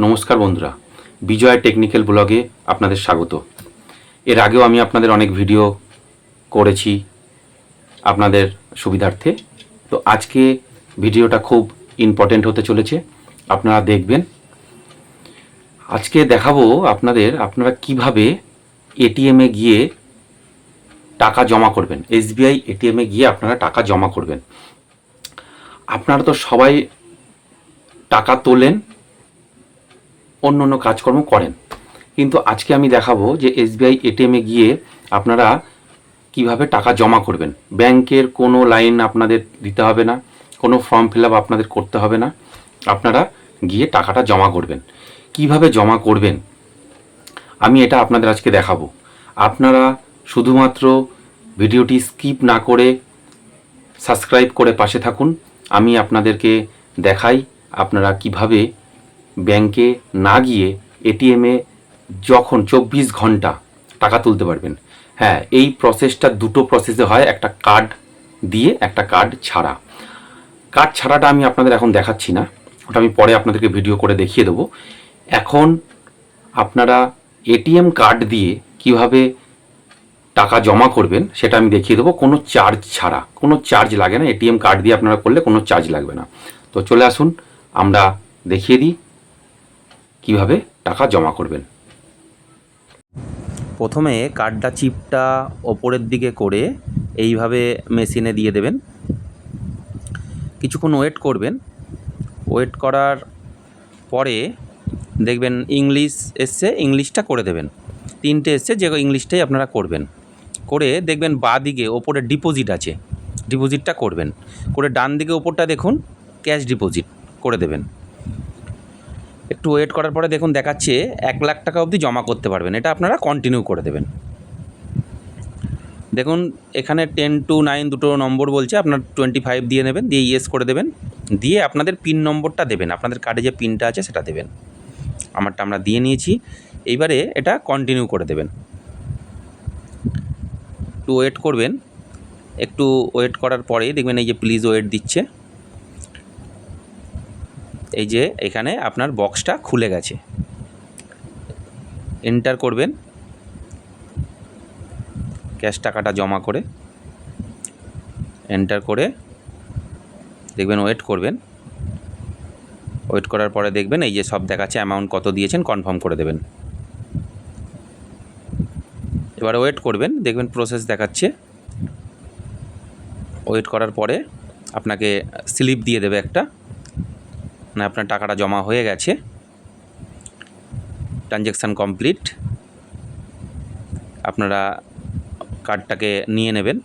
নমস্কার বন্ধুরা, বিজয় টেকনিক্যাল ব্লগে আপনাদের স্বাগত। এর আগেও আমি আপনাদের অনেক ভিডিও করেছি আপনাদের সুবিধার্থে। তো আজকে ভিডিওটা খুব ইম্পর্টেন্ট হতে চলেছে, আপনারা দেখবেন। আজকে দেখাবো আপনারা কিভাবে এটিএমে গিয়ে টাকা জমা করবেন। এসবিআই এটিএমে গিয়ে আপনারা টাকা জমা করবেন। আপনারা তো সবাই টাকা তোলেন, অন্য অন্য কাজকর্ম করেন, কিন্তু আজকে আমি দেখাবো যে এসবিআই এটিএমে গিয়ে আপনারা কিভাবে টাকা জমা করবেন। ব্যাংকের কোনো লাইন আপনাদের দিতে হবে না, কোনো ফর্ম ফিল আপ আপনাদের করতে হবে না, আপনারা গিয়ে টাকাটা জমা করবেন। কিভাবে জমা করবেন আমি এটা আপনাদের আজকে দেখাবো। আপনারা শুধুমাত্র ভিডিওটি স্কিপ না করে সাবস্ক্রাইব করে পাশে থাকুন। আমি আপনাদেরকে দেখাই আপনারা কিভাবে ব্যাংকে না গিয়ে এটিএমে যখন 24 ঘন্টা টাকা তুলতে পারবেন। হ্যাঁ, এই প্রসেসটা দুটো প্রসেসে হয়, একটা কার্ড দিয়ে, একটা কার্ড ছাড়া। কার্ড ছাড়াটা আমি আপনাদের এখন দেখাচ্ছি না, ওটা আমি পরে আপনাদেরকে ভিডিও করে দেখিয়ে দেবো। এখন আপনারা এটিএম কার্ড দিয়ে কিভাবে টাকা জমা করবেন সেটা আমি দেখিয়ে দেবো, কোনো চার্জ ছাড়া। কোনো চার্জ লাগে না, এটিএম কার্ড দিয়ে আপনারা করলে কোনো চার্জ লাগবে না। তো চলে আসুন, আমরা দেখিয়ে দিই কিভাবে টাকা জমা করবেন। প্রথমে কার্ডটা চিপটা ওপরের দিকে করে এইভাবে মেশিনে দিয়ে দেবেন। কিছুক্ষণ ওয়েট করবেন। ওয়েট করার পরে দেখবেন ইংলিশ এসছে, ইংলিশটা করে দেবেন। তিনটে এসছে, যে ইংলিশটাই আপনারা করবেন। করে দেখবেন বাঁ দিকে ওপরে ডিপোজিট আছে, ডিপোজিটটা করবেন। করে ডান দিকে ওপরটা দেখুন ক্যাশ ডিপোজিট করে দেবেন। একটু ওয়েট করার পরে দেখুন দেখাচ্ছে 1 লাখ টাকা অবধি জমা করতে পারবেন। এটা আপনারা কন্টিনিউ করে দেবেন। দেখুন এখানে 10 to 9 দুটো নম্বর বলছে, আপনার 25 দিয়ে নেবেন, দিয়ে ইয়েস করে দেবেন। দিয়ে আপনাদের পিন নম্বরটা দেবেন, আপনাদের কার্ডে যে পিনটা আছে সেটা দেবেন। আমারটা আমরা দিয়ে নিয়েছি। এইবারে এটা কন্টিনিউ করে দেবেন। একটু ওয়েট করবেন। একটু ওয়েট করার পরেই দেখবেন এই যে প্লিজ ওয়েট দিচ্ছে। এই যে এখানে আপনার বক্সটা খুলে গেছে, এন্টার করবেন ক্যাশ টাকাটা জমা করে। এন্টার করে দেখবেন ওয়েট করবেন। ওয়েট করার পরে দেখবেন এই যে সব দেখাচ্ছে, অ্যামাউন্ট কত দিয়েছেন কনফার্ম করে দেবেন। এবার ওয়েট করবেন, দেখবেন প্রসেস দেখাচ্ছে। ওয়েট করার পরে আপনাকে স্লিপ দিয়ে দেবে একটা, মানে আপনার টাকাটা জমা হয়ে গেছে, ট্রানজ্যাকশান কমপ্লিট। আপনারা কার্ডটাকে নিয়ে নেবেন।